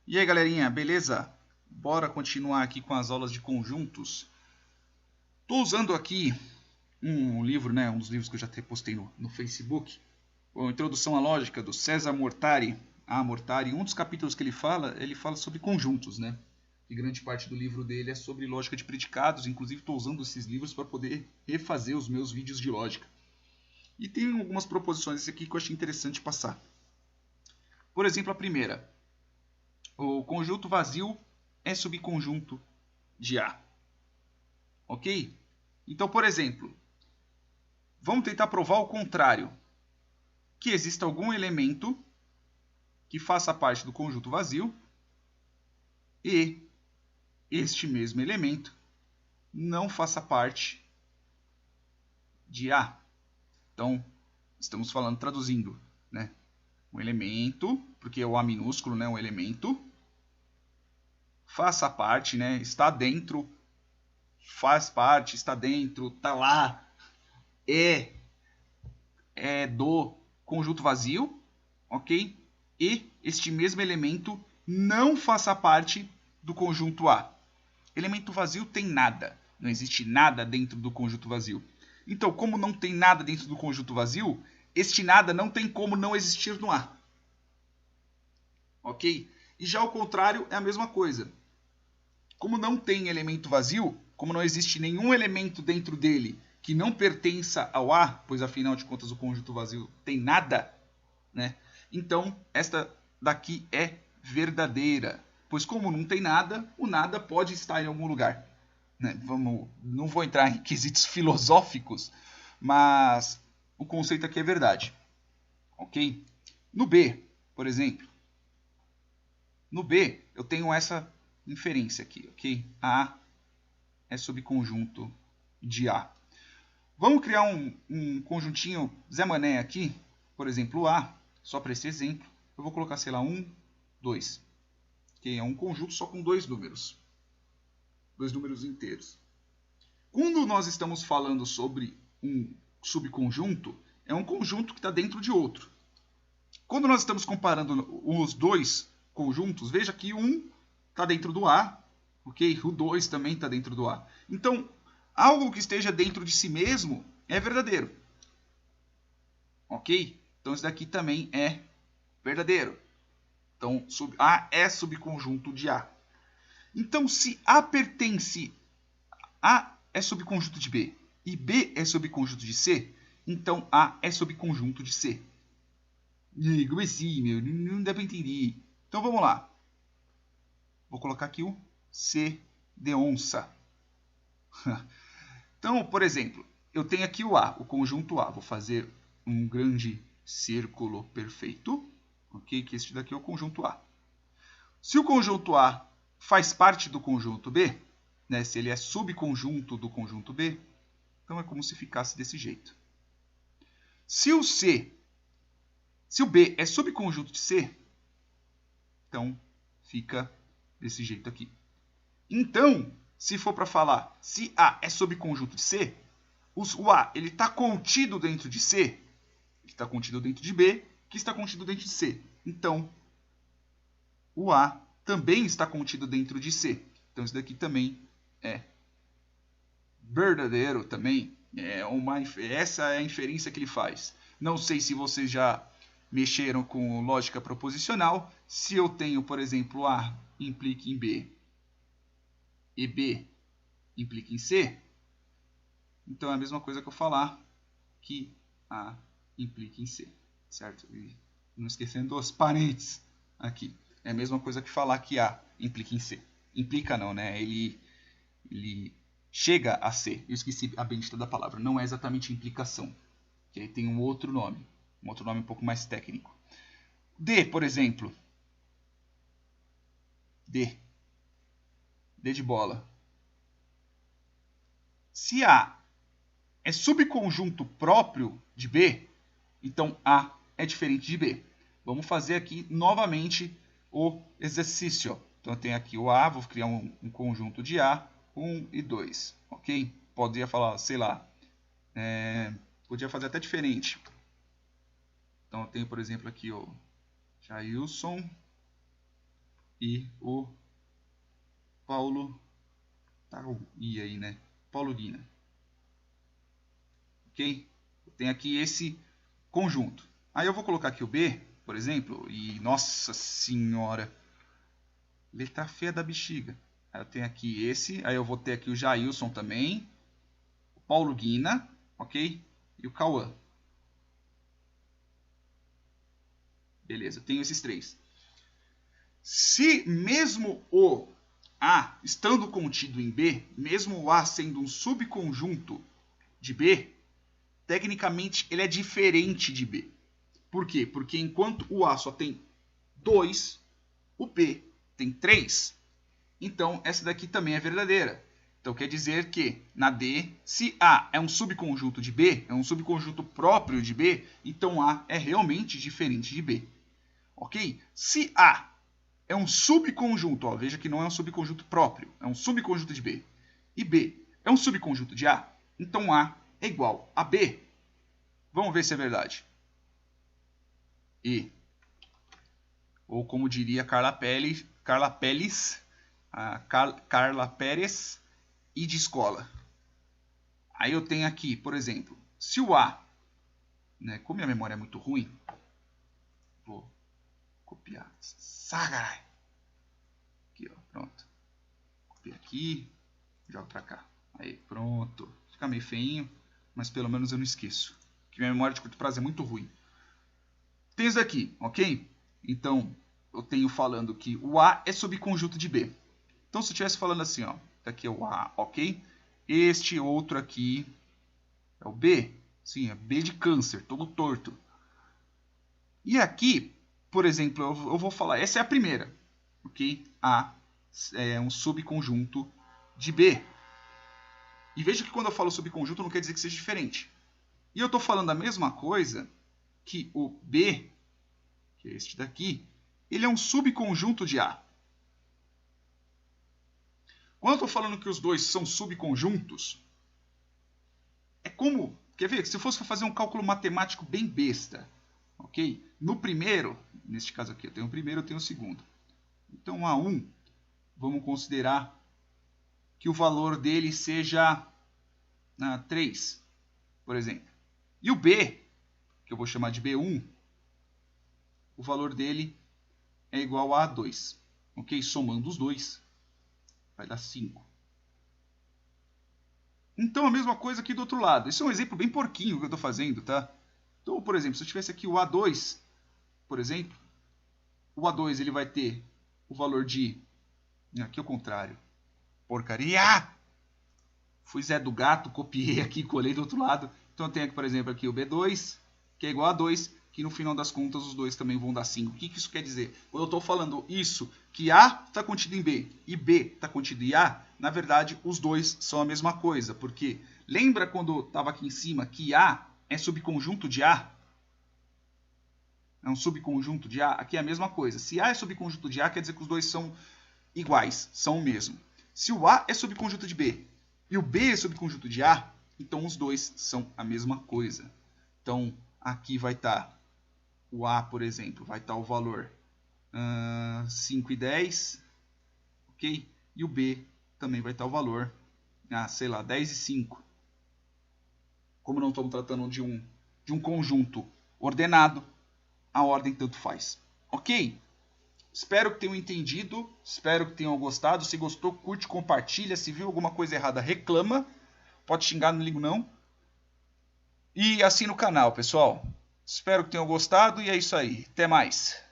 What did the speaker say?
E aí, galerinha, beleza? Bora continuar aqui com as aulas de conjuntos. Estou usando aqui um livro, né, um dos livros que eu já até postei no Facebook, a Introdução à Lógica, do César Mortari. Mortari, um dos capítulos que ele fala sobre conjuntos, né? E grande parte do livro dele é sobre lógica de predicados, inclusive estou usando esses livros para poder refazer os meus vídeos de lógica. E tem algumas proposições aqui que eu achei interessante passar. Por exemplo, a primeira. O conjunto vazio é subconjunto de A. Ok? Então, por exemplo, vamos tentar provar o contrário. Que exista algum elemento que faça parte do conjunto vazio e este mesmo elemento não faça parte de A. Então, estamos falando, traduzindo, né? Um elemento, porque é o A minúsculo, né? Um elemento, faça parte, né? Está dentro, faz parte, está dentro, está lá, é do conjunto vazio, ok? E este mesmo elemento não faça parte do conjunto A. Elemento vazio tem nada, não existe nada dentro do conjunto vazio. Então, como não tem nada dentro do conjunto vazio, este nada não tem como não existir no A. Ok? E já o contrário é a mesma coisa. Como não tem elemento vazio, como não existe nenhum elemento dentro dele que não pertença ao A, pois afinal de contas o conjunto vazio tem nada, né? Então, esta daqui é verdadeira, pois como não tem nada, o nada pode estar em algum lugar. Né? Não vou entrar em quesitos filosóficos, mas o conceito aqui é verdade. Ok? No B, por exemplo, no B eu tenho essa inferência aqui, ok? A é subconjunto de A. Vamos criar um conjuntinho Zé Mané aqui, por exemplo, A, só para esse exemplo. Eu vou colocar, sei lá, 1, 2, que é um conjunto só com dois números inteiros. Quando nós estamos falando sobre um subconjunto, é um conjunto que está dentro de outro. Quando nós estamos comparando os dois conjuntos, veja que um está dentro do A, ok? O 2 também está dentro do A. Então, algo que esteja dentro de si mesmo é verdadeiro. Ok? Então, isso daqui também é verdadeiro. Então, A é subconjunto de A. Então, se A pertence, A é subconjunto de B e B é subconjunto de C, então A é subconjunto de C. Como assim, meu? Não dá para entender. Então, vamos lá. Vou colocar aqui o C de onça. Então, por exemplo, eu tenho aqui o A, o conjunto A. Vou fazer um grande círculo perfeito, ok? Que este daqui é o conjunto A. Se o conjunto A faz parte do conjunto B, né, se ele é subconjunto do conjunto B, então é como se ficasse desse jeito. Se o B é subconjunto de C, então fica desse jeito aqui. Então, se for para falar se A é subconjunto de C, o A ele está contido dentro de C, que está contido dentro de B, que está contido dentro de C. Então, o A também está contido dentro de C. Então, isso daqui também é verdadeiro também. Essa é a inferência que ele faz. Não sei se vocês já mexeram com lógica proposicional. Se eu tenho, por exemplo, A implica em B e B implica em C, então é a mesma coisa que eu falar que A implica em C, certo? E não esquecendo dos parênteses aqui. É a mesma coisa que falar que A implica em C. Implica não, né? Ele chega a ser. Eu esqueci a bendita da palavra. Não é exatamente implicação. Que aí tem um outro nome um pouco mais técnico. D, por exemplo. D de bola. Se A é subconjunto próprio de B, então A é diferente de B. Vamos fazer aqui novamente o exercício. Então eu tenho aqui o A, vou criar um conjunto de A, 1 e 2, ok? Poderia falar, sei lá, podia fazer até diferente. Então eu tenho, por exemplo, aqui o Jailson e o Paulo... Tá o I aí, né? Paulo Guina. Ok? Tem aqui esse conjunto. Aí eu vou colocar aqui o B, por exemplo, e nossa senhora, letra feia da bexiga. Aí eu tenho aqui esse, aí eu vou ter aqui o Jailson também, o Paulo Guina, ok? E o Cauã. Beleza, eu tenho esses três. Se mesmo o A estando contido em B, mesmo o A sendo um subconjunto de B, tecnicamente ele é diferente de B. Por quê? Porque enquanto o A só tem 2, o B tem 3. Então essa daqui também é verdadeira. Então quer dizer que na D, se A é um subconjunto de B, é um subconjunto próprio de B, então A é realmente diferente de B. Ok? Se A é um subconjunto, ó, veja que não é um subconjunto próprio, é um subconjunto de B, e B é um subconjunto de A, então A é igual a B. Vamos ver se é verdade. E, ou como diria Carla Pérez, e de escola. Aí eu tenho aqui, por exemplo, se o A, né, como minha memória é muito ruim, vou copiar. Sagarai. Aqui, ó, pronto. Copia aqui, jogo pra cá. Aí, pronto. Fica meio feinho, mas pelo menos eu não esqueço. Que minha memória de curto prazo é muito ruim. Tem isso aqui, ok? Então, eu tenho falando que o A é subconjunto de B. Então, se eu estivesse falando assim, ó, aqui é o A, ok? Este outro aqui é o B. Sim, é B de câncer, todo torto. E aqui, por exemplo, eu vou falar, essa é a primeira, ok? A é um subconjunto de B. E veja que quando eu falo subconjunto não quer dizer que seja diferente. E eu estou falando a mesma coisa que o B, que é este daqui, ele é um subconjunto de A. Quando eu estou falando que os dois são subconjuntos, é como... Quer ver? Se eu fosse fazer um cálculo matemático bem besta, ok? No primeiro, neste caso aqui, eu tenho o primeiro, eu tenho o segundo. Então, A1, vamos considerar que o valor dele seja 3, por exemplo. E o B, que eu vou chamar de B1, o valor dele é igual a A2. Ok? Somando os dois, vai dar 5. Então, a mesma coisa aqui do outro lado. Esse é um exemplo bem porquinho que eu estou fazendo, tá? Então, por exemplo, se eu tivesse aqui o A2, por exemplo, o A2 ele vai ter o valor de... Aqui é o contrário. Porcaria! Fui Zé do Gato, copiei aqui, colei do outro lado. Então eu tenho aqui, por exemplo, aqui o B2, que é igual a 2, que no final das contas os dois também vão dar 5. O que isso quer dizer? Quando eu estou falando isso, que A está contido em B e B está contido em A, na verdade os dois são a mesma coisa. Porque lembra quando estava aqui em cima que A é subconjunto de A? É um subconjunto de A? Aqui é a mesma coisa. Se A é subconjunto de A, quer dizer que os dois são iguais, são o mesmo. Se o A é subconjunto de B e o B é subconjunto de A, então os dois são a mesma coisa. Então aqui vai estar o A, por exemplo, vai estar o valor 5 e 10, ok? E o B também vai estar o valor, sei lá, 10 e 5. Como não estamos tratando de um conjunto ordenado, a ordem tanto faz. Ok? Espero que tenham entendido, espero que tenham gostado. Se gostou, curte, compartilha. Se viu alguma coisa errada, reclama. Pode xingar, não ligo não. E assina o canal, pessoal. Espero que tenham gostado e é isso aí. Até mais.